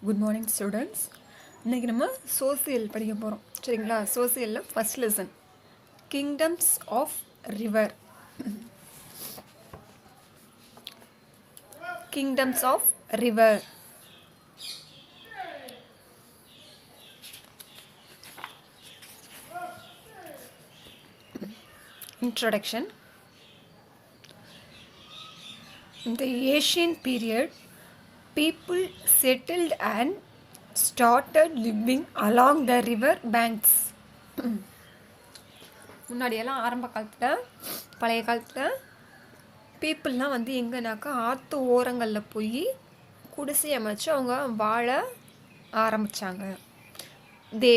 Good morning students. இன்றைக்கி நம்ம social படிக்க போகிறோம். சரிங்களா? சோசியலில் first lesson kingdoms of river. Kingdoms of river. Introduction. In the ancient period, people settled and started living along the river banks. முன்னாடியெல்லாம் ஆரம்ப காலத்தில், பழைய காலத்தில் பீப்புளெலாம் வந்து எங்கேனாக்கா ஆற்று ஓரங்களில் போய் குடிசை அமைச்சு அவங்க வாழ ஆரம்பித்தாங்க. They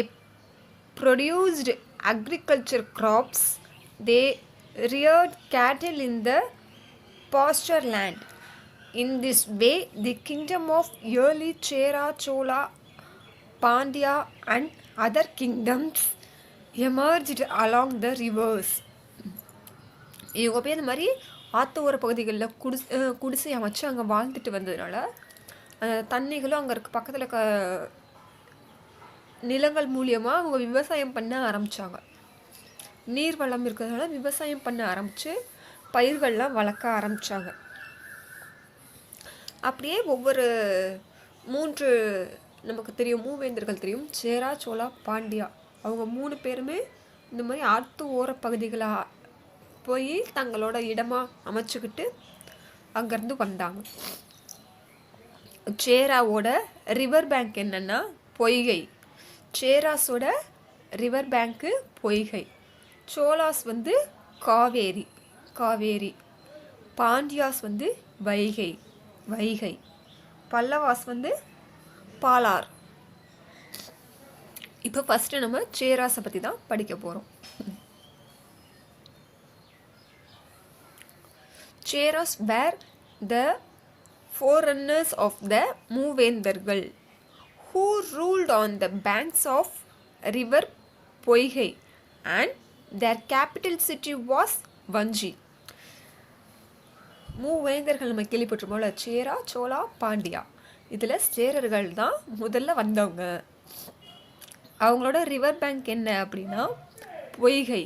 produced agriculture crops. They reared cattle in the pasture land. In this way, the kingdom of early Chera, Chola, Pandya and other kingdoms emerged along the rivers. இவங்க பேர் இந்த மாதிரி ஆற்று ஓர பகுதிகளில் குடிசை அமைச்சு அங்கே வாழ்ந்துட்டு வந்ததுனால தண்ணிகளும் அங்கே இருக்க பக்கத்தில் இருக்க நிலங்கள் மூலியமாக அவங்க விவசாயம் பண்ண ஆரம்பித்தாங்க. நீர் வளம் இருக்கிறதுனால விவசாயம் பண்ண ஆரம்பித்து பயிர்கள்லாம் வளர்க்க ஆரம்பித்தாங்க. அப்படியே ஒவ்வொரு நமக்கு தெரியும், மூவேந்தர்கள் தெரியும், சேரா, சோழா, பாண்டியா. அவங்க 3 பேருமே இந்த மாதிரி ஆற்று ஓர பகுதிகளாக போய் தங்களோட இடமாக அமைச்சுக்கிட்டு அங்கேருந்து வந்தாங்க. சேராவோட ரிவர் பேங்க் என்னென்னா பொய்கை. சேராஸோட ரிவர் பேங்க்கு பொய்கை. சோலாஸ் வந்து காவேரி. பாண்டியாஸ் வந்து வைகை. பல்லவாஸ் வந்து பாலார். இப்போ ஃபஸ்ட்டு நம்ம சேராஸை பற்றி தான் படிக்க போகிறோம். Cheras were the forerunners of the மூவேந்தர்கள் who ruled on the banks of river Poigai and their capital city was வஞ்சி. மூவேந்தர்கள் நம்ம கேள்விப்பட்டிருப்போம்ல, சேரா, சோழா, பாண்டியா. இதில் சேரர்கள் தான் முதல்ல வந்தவங்க. அவங்களோட ரிவர் பேங்க் என்ன அப்படின்னா பொய்கை.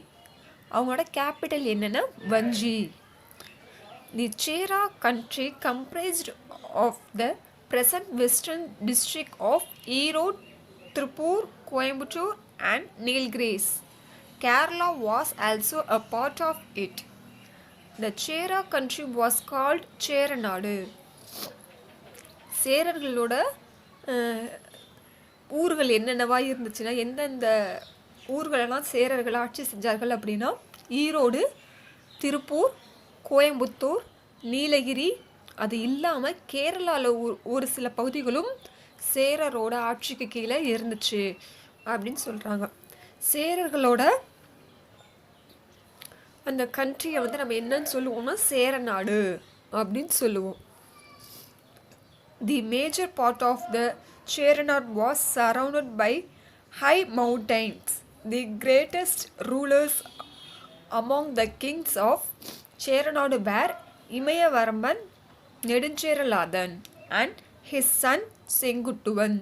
அவங்களோட கேபிட்டல் என்னென்னா Vanji. The Chera country comprised of the present western district of Erode, Tiruppur, Coimbatore and Nilgiris. Kerala was also a part of it. The Chera country was called Cheranadu. சேரர்களோட ஊர்கள் என்னென்னவா இருந்துச்சுன்னா, எந்தெந்த ஊர்களெல்லாம் சேரர்கள் ஆட்சி செஞ்சார்கள் அப்படின்னா ஈரோடு, திருப்பூர், கோயம்புத்தூர், நீலகிரி. அது இல்லாமல் கேரளாவில் ஒரு சில பகுதிகளும் சேரரோட ஆட்சிக்கு கீழே இருந்துச்சு அப்படின்னு சொல்கிறாங்க. சேரர்களோட அந்த கண்ட்ரியை வந்து நம்ம என்னன்னு சொல்லுவோம்னா சேரநாடு அப்படின்னு சொல்லுவோம். The major part of the Cheranadu was surrounded by high mountains. The greatest rulers among the kings of Cheranadu were Imayavaramban, Nedunjeralathan and his son Senguttuvan.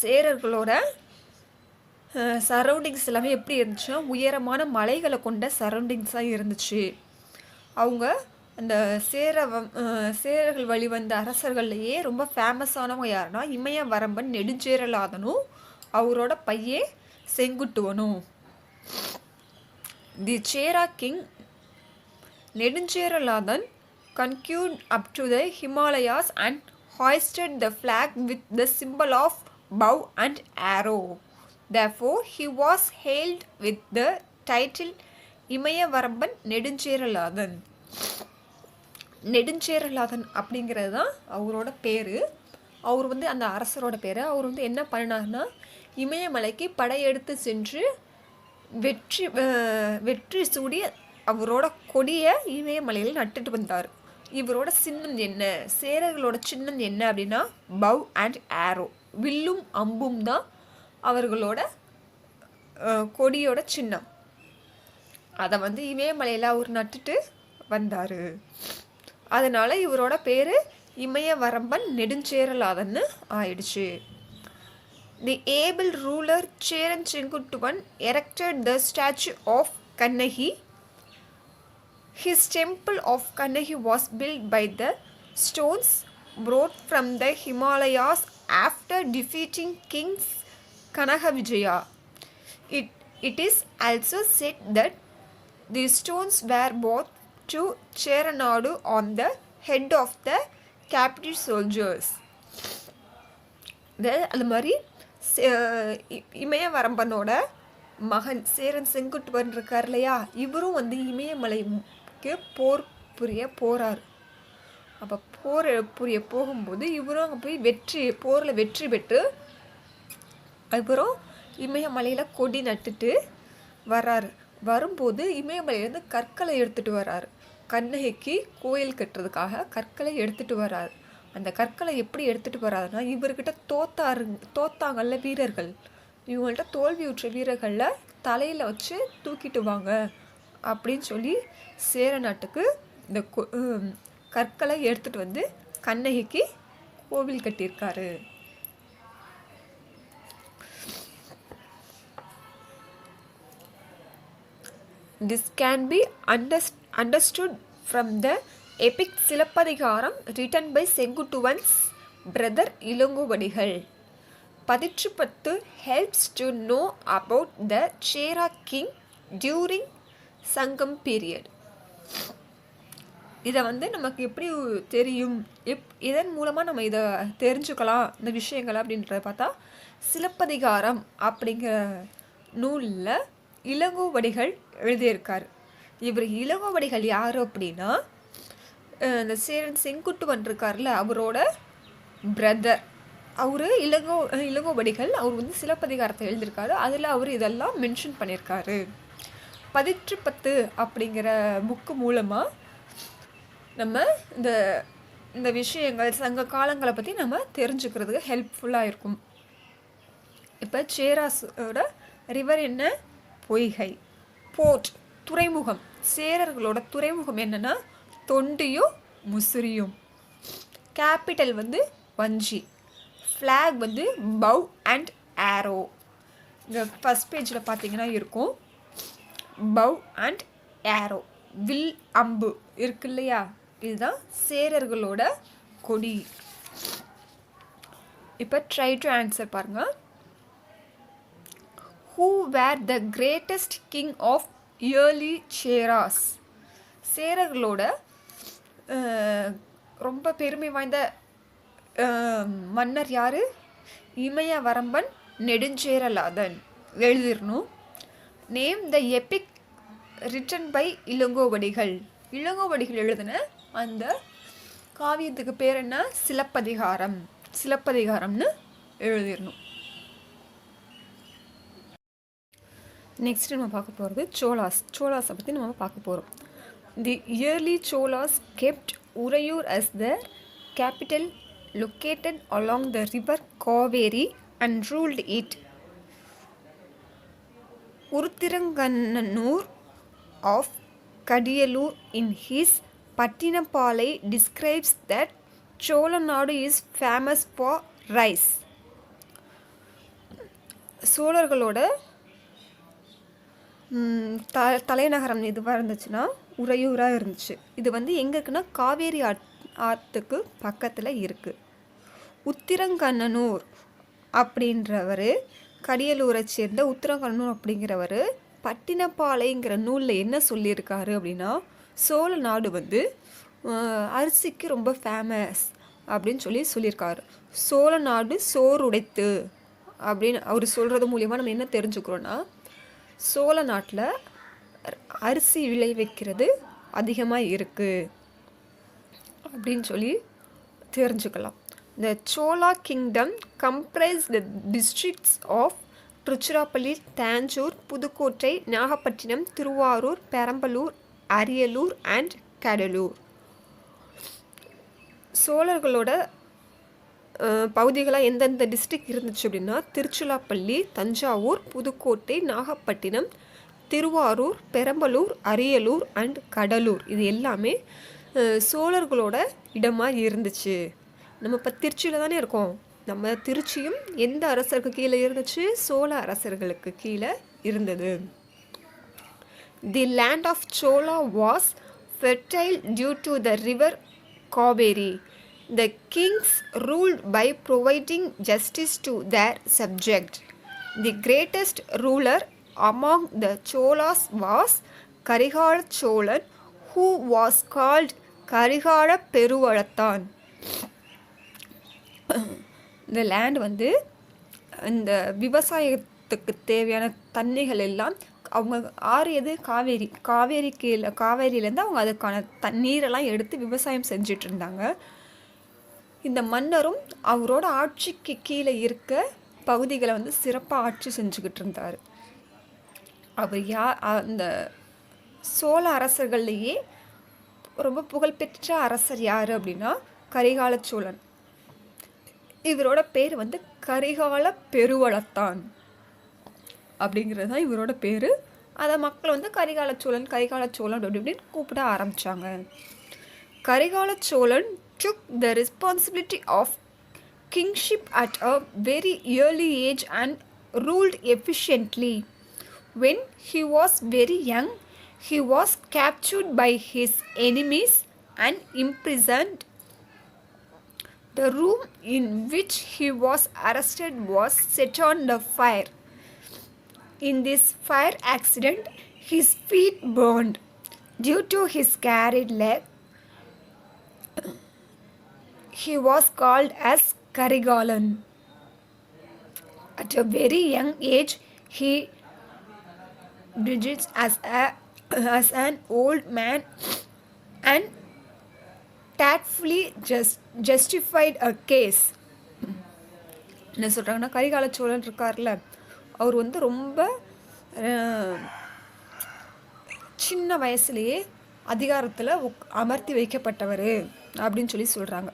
சேரர்களோட சரௌண்டிங்ஸ் எல்லாமே எப்படி இருந்துச்சுன்னா உயரமான மலைகளை கொண்ட சரௌண்டிங்ஸாக இருந்துச்சு. அவங்க அந்த சேரர்கள் வழிவந்த அரசர்கள்லையே ரொம்ப ஃபேமஸானவங்க யாருன்னா இமயவரம்பன், நெடுஞ்சேரலாதனும் அவரோட பையே செங்குட்டுவனும். தி சேரா king Neduncheralathan conquered up to the Himalayas and hoisted the flag with the symbol of bow and arrow. Therefore, he was hailed with the title Imayavaramban Neduncheralathan. Neduncheralathan அப்படிங்கிறது தான் அவரோட பேர். அவர் வந்து அந்த அரசரோட பேர். அவர் வந்து என்ன பண்ணார்னா இமயமலைக்கு படையெடுத்து சென்று வெற்றி சூடி அவரோட கொடியை இமயமலையில் நட்டுட்டு வந்தார். இவரோட சின்னம் என்ன, சேரர்களோட சின்னம் என்ன அப்படின்னா பவ் அண்ட் ஆரோ, வில்லும் அம்பும் தான் அவர்களோட கொடியோட சின்னம். அதை வந்து இமயமலையில் அவர் நட்டுட்டு வந்தார். அதனால் இவரோட பேர் இமயவரம்பன் நெடுஞ்சேரலாதன்னு ஆயிடுச்சு. The able ruler Cheran Chenkutuvan erected the statue of Kannagi. His temple of Kannagi was built by the stones brought from the Himalayas after defeating King Kanagavijaya. It is also said that the stones were brought to Cheranadu on the head of the captive soldiers. அது மாதிரி இமயவரம்பனோட மகன் சேரன் செங்குட்டுவன் இருக்கார் இல்லையா, இவரும் வந்து இமயமலைக்கு போர் புரிய போகிறார். அப்போ போர் புரிய போகும்போது இவரும் அங்கே போய் போரில் வெற்றி பெற்று இவரும் இமயமலையில் கொடி நட்டுட்டு வர்றாரு. வரும்போது இமயமலையிலேருந்து கற்களை எடுத்துகிட்டு வர்றாரு. கண்ணகிக்கு கோயில் கட்டுறதுக்காக கற்களை எடுத்துகிட்டு வர்றாரு. அந்த கற்களை எப்படி எடுத்துகிட்டு வராதுன்னா, இவர்கிட்ட தோத்தாங்கல்ல வீரர்கள், இவங்கள்ட்ட தோல்வியுற்ற வீரர்களில் தலையில் வச்சு தூக்கிட்டு வாங்க அப்படின்னு சொல்லி சேர நாட்டுக்கு இந்த கற்களை எடுத்துகிட்டு வந்து கண்ணகிக்கு கோவில் கட்டியிருக்காரு. This can be understood from the epic Silappatikaram written by செங்குட்டுவன்'s brother Ilangovadigal. 10 helps to know about the Chera king during சங்கம் period. இதை வந்து நமக்கு எப்படி தெரியும், இதன் மூலமாக நம்ம இதை தெரிஞ்சுக்கலாம் இந்த விஷயங்கள் அப்படின்றத பார்த்தா, சிலப்பதிகாரம் அப்படிங்கிற நூலில் இளங்கோவடிகள் எழுதியிருக்கார். இவர் இளங்கோவடிகள் யார் அப்படின்னா, இந்த சேரன் செங்குட்டுவன் இருக்கார்ல அவரோட பிரதர். அவர் இளங்கோவடிகள் அவர் வந்து சிலப்பதிகாரத்தை எழுதியிருக்காரு. அதில் அவர் இதெல்லாம் மென்ஷன் பண்ணியிருக்காரு. 10 அப்படிங்கிற புக்கு மூலமாக நம்ம இந்த விஷயங்கள் சங்க காலங்களை பற்றி நம்ம தெரிஞ்சுக்கிறதுக்கு ஹெல்ப்ஃபுல்லாக இருக்கும். இப்போ சேராஸோட ரிவர் என்ன, பொய்கை. போர்ட், துறைமுகம். சேரர்களோட துறைமுகம் என்னன்னா தொண்டியும் முசிறியும். கேபிட்டல் வந்து வஞ்சி. ஃப்ளாக் வந்து பவ் அண்ட் ஆரோ. இந்த ஃபஸ்ட் பேஜில் பார்த்தீங்கன்னா இருக்கும் பவ் அண்ட் ஆரோ, வில் அம்பு இருக்கு இல்லையா, இதுதான் சேரர்களோட கொடி. இப்போ ட்ரை டு ஆன்சர் பாருங்க. Who were the greatest king of early Cheras? சேரர்களோட ரொம்ப பெருமை வாய்ந்த மன்னர் யார்? இமயவரம்பன் நெடுஞ்சேரலாதன். எழுதிடணும். Name the epic written by Ilangovadigal. Ilangovadigal எழுதின அந்த காவியத்துக்கு பேர் என்ன? சிலப்பதிகாரம். சிலப்பதிகாரம்னு எழுதிடணும். நெக்ஸ்ட் நம்ம பார்க்க போகிறது சோலாஸை பற்றி நம்ம பார்க்க போகிறோம். The early Cholas kept Uraiyur as their capital located along the river Kaveri and ruled it. உருத்திரங்கண்ணனூர் of Kadiyalur in his Pattinapalai describes that Cholanadu is famous for rice. சோழர்களோட தலைநகரம் எதுவாக இருந்துச்சுன்னா உறையூராக இருந்துச்சு. இது வந்து எங்கே இருக்குன்னா காவேரி ஆற்றுக்கு பக்கத்தில் இருக்குது. உத்திரங்கண்ணனூர் அப்படின்றவர், கடியலூரை சேர்ந்த உத்திரங்கண்ணனூர் அப்படிங்கிறவர் பட்டினப்பாளைங்கிற நூலில் என்ன சொல்லியிருக்காரு அப்படின்னா, சோழ நாடு வந்து அரிசிக்கு ரொம்ப ஃபேமஸ் அப்படின்னு சொல்லியிருக்காரு. சோழ நாடு சோறு உடைத்து அப்படின்னு அவர் சொல்கிறது மூலிமா நம்ம என்ன தெரிஞ்சுக்கிறோன்னா, சோழ நாட்டில் அரிசி விளைவிக்கிறது அதிகமாக இருக்குது அப்படின்னு சொல்லி தெரிஞ்சுக்கலாம். The Chola kingdom comprise the districts of Tiruchirappalli, Tanjore, Pudukkottai, Nagapattinam, Tiruvarur, Perambalur, Ariyalur and Cuddalore. சோழர்களோட பகுதிகளாக எந்தெந்த டிஸ்ட்ரிக்ட் இருந்துச்சு அப்படின்னா, திருச்சிராப்பள்ளி, தஞ்சாவூர், புதுக்கோட்டை, நாகப்பட்டினம், திருவாரூர், பெரம்பலூர், அரியலூர் அண்ட் கடலூர். இது எல்லாமே சோழர்களோட இடமாக இருந்துச்சு. நம்ம இப்போ திருச்சியில் தானே இருக்கோம். நம்ம திருச்சியும் எந்த அரசருக்கு கீழே இருந்துச்சு? சோழ அரசர்களுக்கு கீழே இருந்தது. The land of Chola was fertile due to the river Kaveri. The kings ruled by providing justice to their subjects. The greatest ruler among the Cholas was Karigala Cholan, who was called Karigala Peruvalathan. இந்த land வந்து இந்த விவசாயத்துக்கு தேவையான தண்ணிகள் எல்லாம் அவங்க ஆறு எது? காவேரியிலேருந்து அவங்க அதுக்கான தண்ணீரெல்லாம் எடுத்து விவசாயம் செஞ்சிட்டு இருந்தாங்க. இந்த மன்னரும் அவரோட ஆட்சிக்கு கீழே இருக்க பகுதிகளை வந்து சிறப்பாக ஆட்சி செஞ்சுக்கிட்டு இருந்தார். அவர் அந்த சோழ அரசர்கள்லேயே ரொம்ப புகழ்பெற்ற அரசர் யார் அப்படின்னா கரிகால சோழன். இவரோட பேர் வந்து கரிகால பெருவளத்தான் அப்படிங்கிறது தான் இவரோட பேர். அதை மக்கள் வந்து கரிகால சோழன் அப்படி இப்படின்னு கூப்பிட ஆரம்பித்தாங்க. Karikala Cholan took the responsibility of kingship at a very early age and ruled efficiently. When he was very young, he was captured by his enemies and imprisoned. The room in which he was arrested was set on the fire. In this fire accident, his feet burned. Due to his carried leg, he was called as Karigalan. At a very young age, he died as an old man and tactfully justified a case. என்ன சொல்கிறாங்கன்னா, கரிகால சோழன் இருக்கார்ல, அவர் வந்து ரொம்ப சின்ன வயசுலேயே அதிகாரத்தில் அமர்த்தி வைக்கப்பட்டவர் அப்படின்னு சொல்லி சொல்கிறாங்க.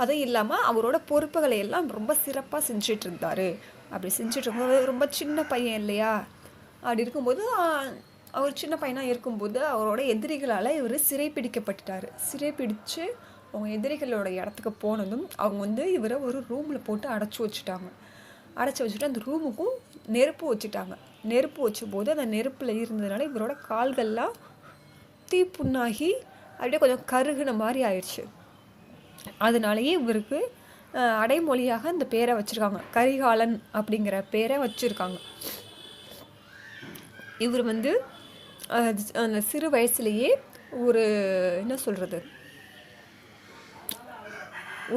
அதுவும் இல்லாமல் அவரோட பொறுப்புகளை எல்லாம் ரொம்ப சிறப்பாக செஞ்சிட்டு இருந்தார். அப்படி செஞ்சுட்டு இருக்கும்போது ரொம்ப சின்ன பையன் இல்லையா, அப்படி இருக்கும்போது அவர் சின்ன பையனாக இருக்கும்போது அவரோட எதிரிகளால் இவர் சிறைப்பிடிக்கப்பட்டுட்டார். சிறைப்பிடித்து அவங்க எதிரிகளோட இடத்துக்கு போனதும் அவங்க வந்து இவரை ஒரு ரூமில் போட்டு அடைச்சி வச்சுட்டு அந்த ரூமுக்கும் நெருப்பு வச்சுட்டாங்க. நெருப்பு வச்ச போது அந்த நெருப்பில் இருந்ததுனால இவரோட கால்கள்லாம் தீப்புண்ணாகி அப்படியே கொஞ்சம் கருகுன மாதிரி ஆயிடுச்சு. அதனாலேயே இவருக்கு அடைமொழியாக இந்த பேரை வச்சுருக்காங்க, கரிகாலன் அப்படிங்கிற பேரை வச்சுருக்காங்க. இவர் வந்து அந்த சிறு வயசுலேயே ஒரு என்ன சொல்கிறது,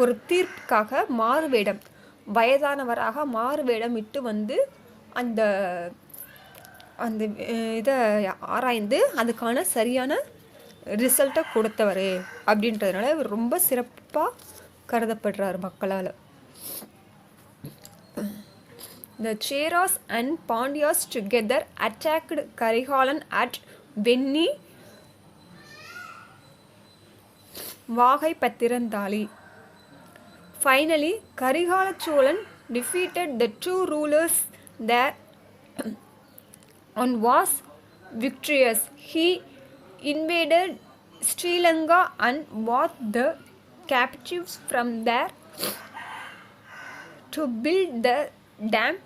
ஒரு தீர்ப்புக்காக மாறுவேடம், வயதானவராக மாறுவேடம் இட்டு வந்து அந்த அந்த இதை ஆராய்ந்து அதுக்கான சரியான ரிசல்ட்டை கொடுத்தவர் அப்படின்றதுனால இவர் ரொம்ப சிறப்பாக கருதப்படுறார் மக்களால். The Cheras and Pandyas together attacked Karigalan at Venni Vagai Patirandali. Finally, Karigala Cholan defeated the two rulers there and was victorious. He invaded Sri Lanka and brought the captives from there to build the dam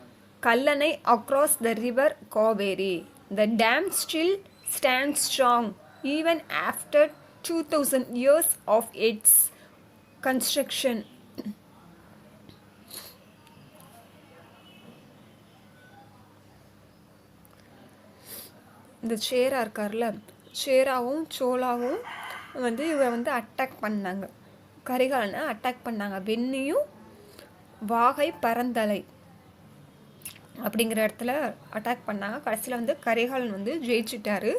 Kallanai across the river Kaveri. The dam still stands strong even after 2000 years of its construction. இந்த சேரா இருக்கார்ல, சேராவும் சோளாவும் வந்து இவரை வந்து attack பண்ணாங்க, கரிகாலனை attack பண்ணாங்க. வெண்ணியும் வாகை பரந்தலை அப்படிங்கிற இடத்துல அட்டாக் பண்ணாங்க. கடைசியில் வந்து கரிகாலன் வந்து ஜெயிச்சிட்டாரு.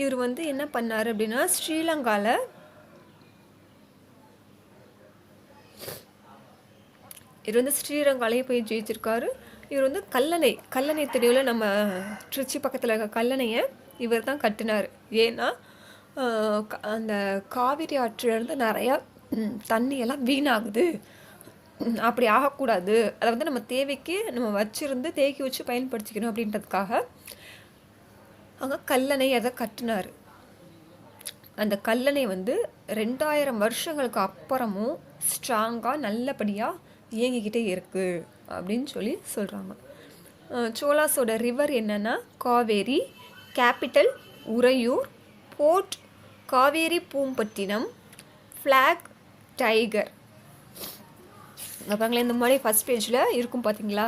இவர் வந்து என்ன பண்ணார் அப்படின்னா, ஸ்ரீலங்காவில் இவர் வந்து ஸ்ரீலங்காலேயே போய் ஜெயிச்சிருக்காரு. இவர் வந்து கல்லணை தெரியும்ல, நம்ம திருச்சி பக்கத்தில் இருக்க கல்லணையை இவர் தான் கட்டினார். ஏன்னா அந்த காவிரி ஆற்றிலிருந்து நிறையா தண்ணியெல்லாம் வீணாகுது, அப்படி ஆகக்கூடாது, அதை வந்து நம்ம தேவைக்கு நம்ம வச்சுருந்து தேக்கி வச்சு பயன்படுத்திக்கணும் அப்படின்றதுக்காக அங்கே கல்லணை அதை கட்டினார். அந்த கல்லணை வந்து 2000 வருஷங்களுக்கு அப்புறமும் ஸ்ட்ராங்காக நல்லபடியாக இயங்கிக்கிட்டே இருக்குது அப்படின்னு சொல்லி சொல்கிறாங்க. சோலாஸோட ரிவர் என்னென்னா Kaveri, capital Uraiyur, port Kaveri Poompattinam, flag tiger. அப்புறங்களே இந்த மாதிரி ஃபஸ்ட் பேஜில் இருக்கும் பார்த்தீங்களா,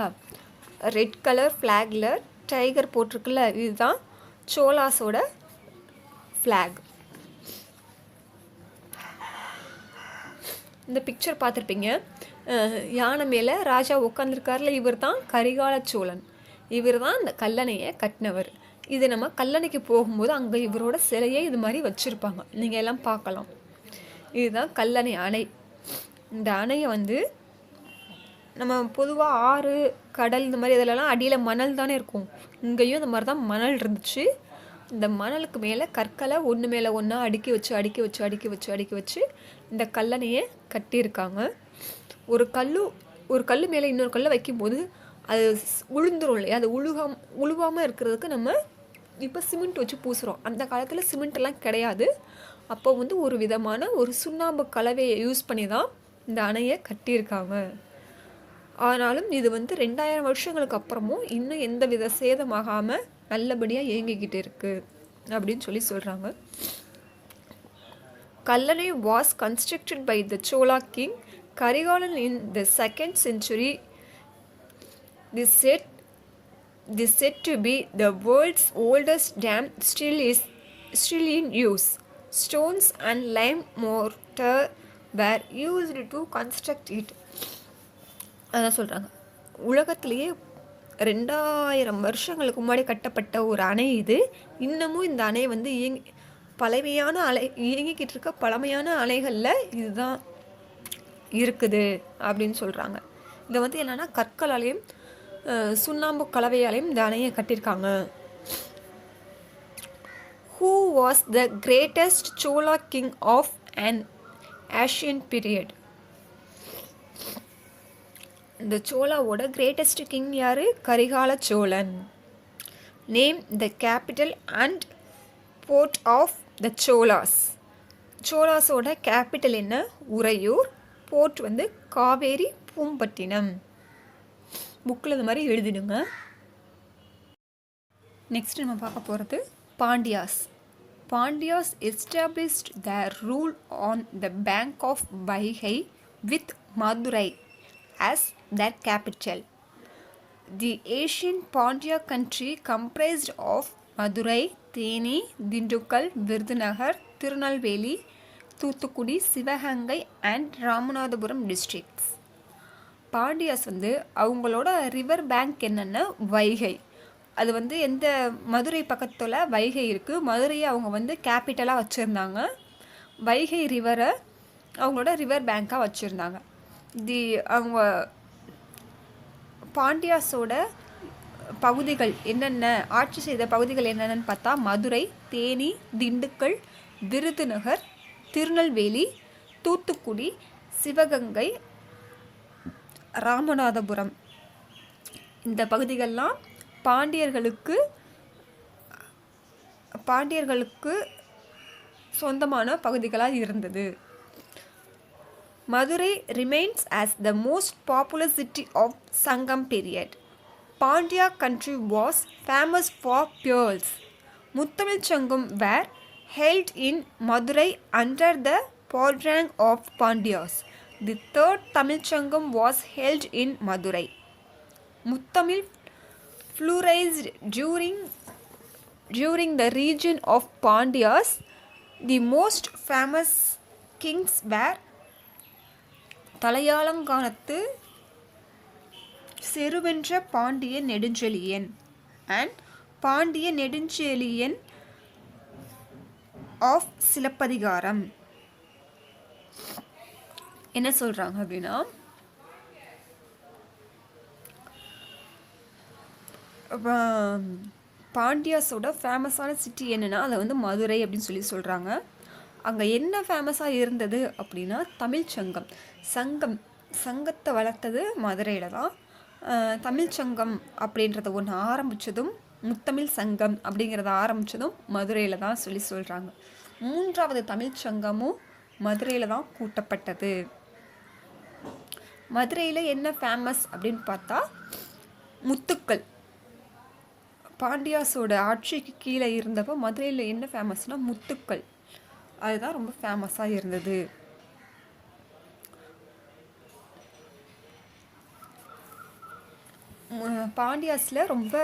ரெட் கலர் ஃப்ளாகில் டைகர் போட்டிருக்குல்ல, இதுதான் சோலாஸோட ஃப்ளாக். இந்த பிக்சர் பார்த்துருப்பீங்க, யானை மேலே ராஜா உட்காந்துருக்காருல, இவர் தான் கரிகால சோழன். இவர் தான் இந்த கல்லணையை கட்டினவர். இது நம்ம கல்லணைக்கு போகும்போது அங்கே இவரோட சிலையை இது மாதிரி வச்சுருப்பாங்க, நீங்கள் எல்லாம் பார்க்கலாம். இதுதான் கல்லணை அணை. இந்த அணையை வந்து நம்ம பொதுவாக ஆறு, கடல் இந்த மாதிரி இதிலலாம் அடியில் மணல் தானே இருக்கும். இங்கேயும் இந்த மாதிரி தான் மணல் இருந்துச்சு. இந்த மணலுக்கு மேலே கற்களை ஒன்று மேலே ஒன்றா அடுக்கி வச்சு இந்த கல்லணையை கட்டியிருக்காங்க. ஒரு கல் மேலே இன்னொரு கல்லை வைக்கும்போது அது உளுந்துரும் இல்லையா, அது உழுவாமல் இருக்கிறதுக்கு நம்ம இப்போ சிமெண்ட் வச்சு பூசுகிறோம். அந்த காலத்தில் சிமெண்ட்டெல்லாம் கிடையாது. அப்போ வந்து ஒரு விதமான ஒரு சுண்ணாம்பு கலவையை யூஸ் பண்ணி தான் இந்த அணையை கட்டியிருக்காங்க. ஆனாலும் இது வந்து 2000 வருஷங்களுக்கு அப்புறமும் இன்னும் எந்த வித சேதமாகாமல் நல்லபடியாக இயங்கிக்கிட்டு இருக்குது அப்படின்னு சொல்லி சொல்கிறாங்க. Kallanai was constructed by the Chola king Karikalan in the 2nd century. This said to be the world's oldest dam still in use. Stones and lime mortar were used to construct it. அதான் சொல்கிறாங்க, உலகத்திலேயே 2000 வருஷங்களுக்கு முன்னாடி கட்டப்பட்ட ஒரு அணை இது. இன்னமும் இந்த அணை வந்து இயங்கிக்கிட்டு இருக்க பழமையான அணைகளில் இதுதான் இருக்குது அப்படின்னு சொல்கிறாங்க. இதை வந்து என்னென்னா கற்களாலையும் சுண்ணாம்பு கலவையாலையும் இந்த அணையை கட்டியிருக்காங்க. Who was the greatest Chola king of an ancient period? இந்த சோலாவோட கிரேட்டஸ்ட் கிங் யார்? Karikala Cholan. Name the capital and port of the Cholas. சோலாஸோட கேபிட்டல் என்ன? உறையூர். போர்ட் வந்து காவேரி பூம்பட்டினம். புக்கில் இந்த மாதிரி எழுதிடுங்க. நெக்ஸ்ட் நம்ம பார்க்க போகிறது Pandyas. Pandyas established their rule on the bank of Vaigai with Madurai as their capital. The ancient Pandya country comprised of Madurai, Theni, Dindukkal, Virudhunagar, Tirunelveli, Thuthukudi, Sivagangai and Ramanathapuram districts. Pandyas வந்து அவங்களோட river bank என்னென்னா வைகை. அது வந்து எந்த மதுரை பக்கத்தில் வைகை இருக்குது. மதுரையை அவங்க வந்து கேபிட்டலாக வச்சுருந்தாங்க. வைகை ரிவரை அவங்களோட ரிவர் பேங்காக வச்சுருந்தாங்க. அவங்க பாண்டியாஸோட பகுதிகள் என்னென்ன, ஆட்சி செய்த பகுதிகள் என்னென்னு பார்த்தா மதுரை, தேனி, திண்டுக்கல், விருதுநகர், திருநெல்வேலி, தூத்துக்குடி, சிவகங்கை, ராமநாதபுரம். இந்த பகுதிகள்லாம் பாண்டியர்களுக்கு சொந்தமான பகுதிகளாக இருந்தது. Madurai remains as the most populous city of Sangam period. Pandya country was famous for pearls. முத்தமிழ் சங்கம் were held in Madurai under the patronage of Pandyas. The third Tamil Sangam was held in Madurai. Muttamil flourished during the region of Pandyas. The most famous kings were Thalaiyalanganathu Seruvendra Pandiya Nedunchezhiyan and Pandiya Nedunchezhiyan of Silappathikaram. என்ன சொல்கிறாங்க அப்படின்னா, பாண்டியாஸோட ஃபேமஸான city என்னென்னா அதை வந்து மதுரை அப்படின்னு சொல்லி சொல்கிறாங்க. அங்கே என்ன ஃபேமஸாக இருந்தது அப்படின்னா தமிழ் சங்கத்தை வளர்த்தது மதுரையில் தான். தமிழ் சங்கம் அப்படின்றத ஒன்று ஆரம்பித்ததும் முத்தமிழ் சங்கம் அப்படிங்கிறத ஆரம்பித்ததும் மதுரையில் தான் சொல்கிறாங்க. 3வது தமிழ் சங்கமும் மதுரையில் தான் கூட்டப்பட்டது. மதுரையில் என்ன ஃபேமஸ் அப்படின்னு பார்த்தா முத்துக்கள். பாண்டியாஸோட ஆட்சிக்கு கீழே இருந்தப்போ மதுரையில் என்ன ஃபேமஸ்னால் முத்துக்கள். அதுதான் ரொம்ப ஃபேமஸாக இருந்தது. பாண்டியாஸில் ரொம்ப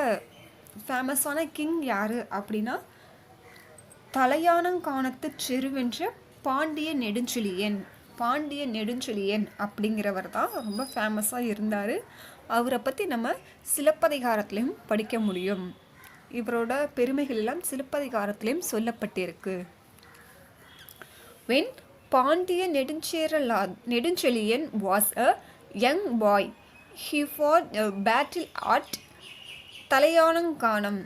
ஃபேமஸான கிங் யார் அப்படின்னா தலையானங்கானத்து செருவென்ற பாண்டிய நெடுஞ்செழியன் அப்படிங்கிறவர் தான் ரொம்ப ஃபேமஸாக இருந்தார். அவரை பற்றி நம்ம சிலப்பதிகாரத்துலேயும் படிக்க முடியும். இவரோட பெருமைகள் எல்லாம் சிலப்பதிகாரத்திலையும் சொல்லப்பட்டிருக்கு. When Pandya Nedunchezhiyan was a young boy, he fought a battle at தலையானங்கானம்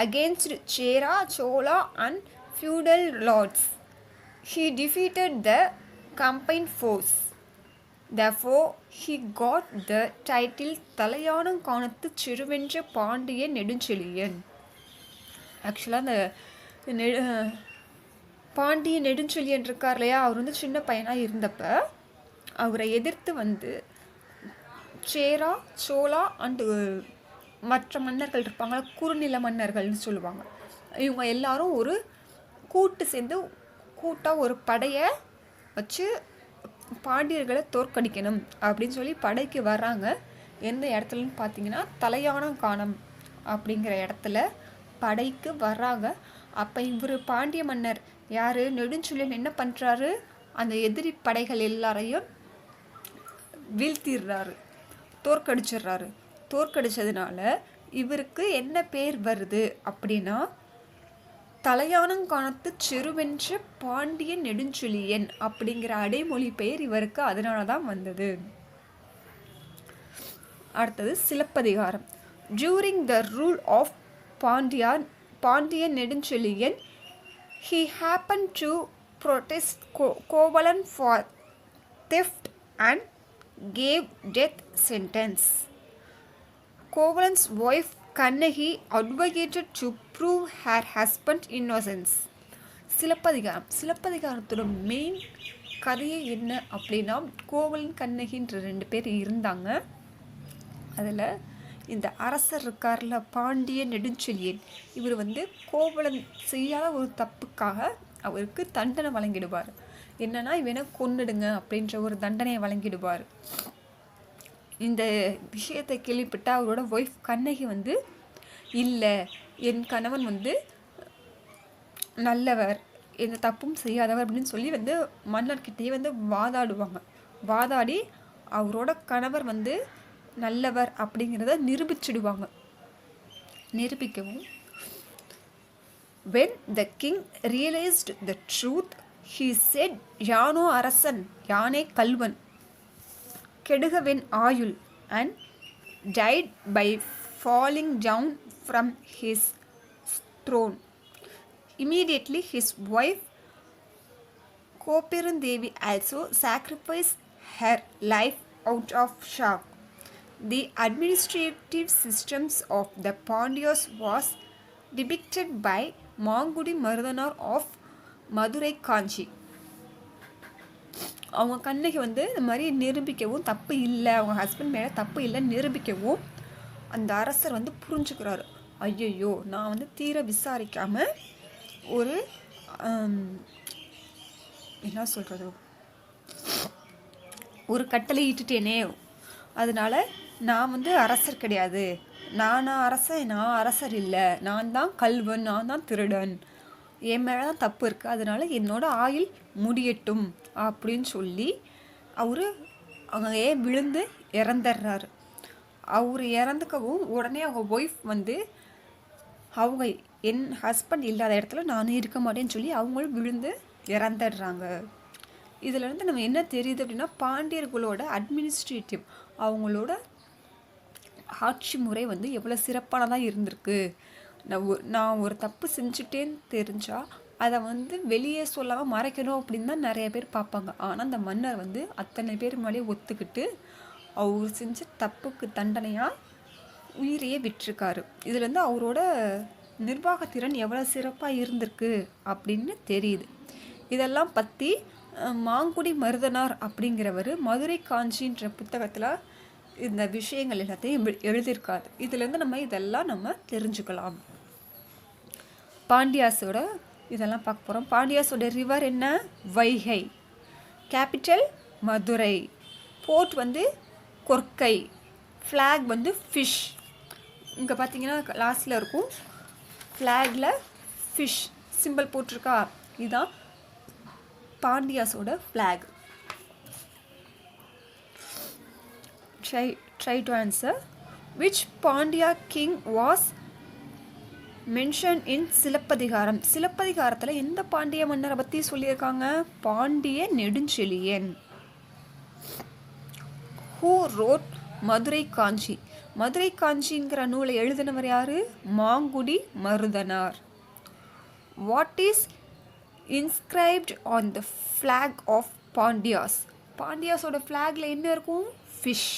against Chera, Chola and feudal lords. He defeated the combined force. Therefore, he got the title தலையானங்கானத்து செருவென்ற Pandiya Nedunchezhiyan. ஆக்சுவலாக அந்த பாண்டிய நெடுஞ்செழியன் இருக்கார் இல்லையா, அவர் வந்து சின்ன பையனாக இருந்தப்போ அவரை எதிர்த்து சேரா, சோலா அண்டு மற்ற மன்னர்கள் இருப்பாங்க, குறுநில மன்னர்கள்னு சொல்லுவாங்க. இவங்க எல்லாரும் ஒரு கூட்டாக ஒரு படையை வச்சு பாண்டியர்களை தோற்கடிக்கணும் அப்படின்னு சொல்லி படைக்கு வர்றாங்க. எந்த இடத்துலன்னு பார்த்தீங்கன்னா தலையானங்கானம் அப்படிங்கிற இடத்துல படைக்கு வர்றாங்க. அப்போ இவர் பாண்டிய மன்னர் யார் நெடுஞ்செழியன் என்ன பண்ணுறாரு, அந்த எதிரி படைகள் எல்லாரையும் வீழ்த்திடுறாரு, தோற்கடிச்சிடுறாரு. தோற்கடிச்சதுனால இவருக்கு என்ன பேர் வருது அப்படின்னா தலையானங்கானத்து செருவென்ற பாண்டிய நெடுஞ்செழியன் அப்படிங்கிற அடைமொழி பெயர் இவருக்கு அதனால தான் வந்தது. அடுத்தது Silappathikaram. During the rule of Pandiya Nedunchezhiyan, he happened to protest Kovalan for theft and gave death sentence. Kovalan's wife Kannagi advocated to prove her husband's innocence. சிலப்பதிகாரத்தோட மெயின் கதையே என்ன அப்படின்னா கோவலன் கண்ணகின்ற 2 பேர் இருந்தாங்க. அதில் இந்த அரசர் இருக்கார்ல பாண்டிய நெடுஞ்செழியன், இவர் கோவலன் செய்யாத ஒரு தப்புக்காக அவருக்கு தண்டனை வழங்கிடுவார். என்னன்னா இவனை கொன்னுடுங்க அப்படின்ற ஒரு தண்டனையை வழங்கிடுவார். இந்த விஷயத்தை கேள்விப்பட்ட அவரோட ஒய்ஃப் கண்ணகி இல்லை, என் கணவன் நல்லவர், எந்த தப்பும் செய்யாதவர் அப்படின்னு சொல்லி மன்னர்கிட்டயே வாதாடுவாங்க. வாதாடி அவரோட கணவர் நல்லவர் அப்படிங்கிறத நிரூபிச்சிடுவாங்க. நிரூபிக்கவும் when the king realized the truth, he said, யானோ அரசன், யானே கல்வன், கெடுகவென் ஆயுள், and died by falling down from his throne. Immediately his wife Kopirundevi also sacrificed her life out of shock. The administrative systems of the Pandyas was depicted by Mangudi Marudanar of Madurai Kanchi. அவங்க கண்ணகி இந்த மாதிரி நிரூபிக்கவும் தப்பு இல்லை, அவங்க ஹஸ்பண்ட் மேலே தப்பு இல்லைன்னு நிரூபிக்கவும் அந்த அரசர் புரிஞ்சுக்கிறாரு. ஐயோ, நான் தீர விசாரிக்காமல் ஒரு என்ன சொல்கிறது, ஒரு கட்டளை இட்டுட்டேனே, அதனால நான் அரசர் கிடையாது, நான் அரசர் இல்லை, நான் தான் கல்வன், நான் தான் திருடன், என் மேலே தான் தப்பு இருக்குது, அதனால் என்னோட ஆயுள் முடியட்டும் அப்படின்னு சொல்லி அவர் அங்கே விழுந்து இறந்துடுறாரு. அவர் இறந்துக்கவும் உடனே அவங்க ஒய்ஃப் அவங்க என் ஹஸ்பண்ட் இல்லாத இடத்துல நானும் இருக்க மாட்டேன்னு சொல்லி அவங்களும் விழுந்து இறந்துடுறாங்க. இதில் நம்ம என்ன தெரியுது அப்படின்னா பாண்டியர்களோட அட்மினிஸ்ட்ரேட்டிவ், அவங்களோட ஆட்சி முறை எவ்வளோ சிறப்பானதாக இருந்திருக்கு. நான் ஒரு தப்பு செஞ்சுட்டேன்னு தெரிஞ்சால் அதை வெளியே சொல்லாமல் மறைக்கணும் அப்படின்னு தான் நிறைய பேர் பார்ப்பாங்க. ஆனால் அந்த மன்னர் அத்தனை பேர் முன்னாடியே ஒத்துக்கிட்டு அவர் செஞ்ச தப்புக்கு தண்டனையாக உயிரையே விட்டிருக்காரு. இதுலேருந்து அவரோட நிர்வாகத்திறன் எவ்வளோ சிறப்பாக இருந்திருக்கு அப்படின்னு தெரியுது. இதெல்லாம் பற்றி மாங்குடி மருதனார் அப்படிங்கிறவர் மதுரை காஞ்சின்ற புத்தகத்தில் இந்த விஷயங்கள் எல்லாத்தையும் எழுதியிருக்காரு. இதுலேருந்து நம்ம இதெல்லாம் நம்ம தெரிஞ்சுக்கலாம். பாண்டியாஸோட இதெல்லாம் பார்க்க போகிறோம். பாண்டியாஸோட ரிவர் என்ன? வைகை. கேபிட்டல் மதுரை. போர்ட் வந்து கொர்க்கை. ஃப்ளாக் வந்து ஃபிஷ். இங்கே பார்த்தீங்கன்னா லாஸ்டில் இருக்கும் ஃப்ளாகில் ஃபிஷ் சிம்பிள் போட்டிருக்கா. இதுதான் பாண்டியாஸோட flag. Try to answer. Which Pandya king was mention in Silappathikaram? சிலப்பதிகாரத்தில் எந்த பாண்டிய மன்னரை பற்றி சொல்லியிருக்காங்க? பாண்டிய நெடுஞ்செழியன். Who wrote Madurai Kanchi? மதுரை காஞ்சிங்கிற நூலை எழுதினவர் யாரு? Mangudi Marudanar. What is inscribed on the flag of Pandyas? பாண்டியாஸோட ஃப்ளாகில் என்ன இருக்கும்? ஃபிஷ்.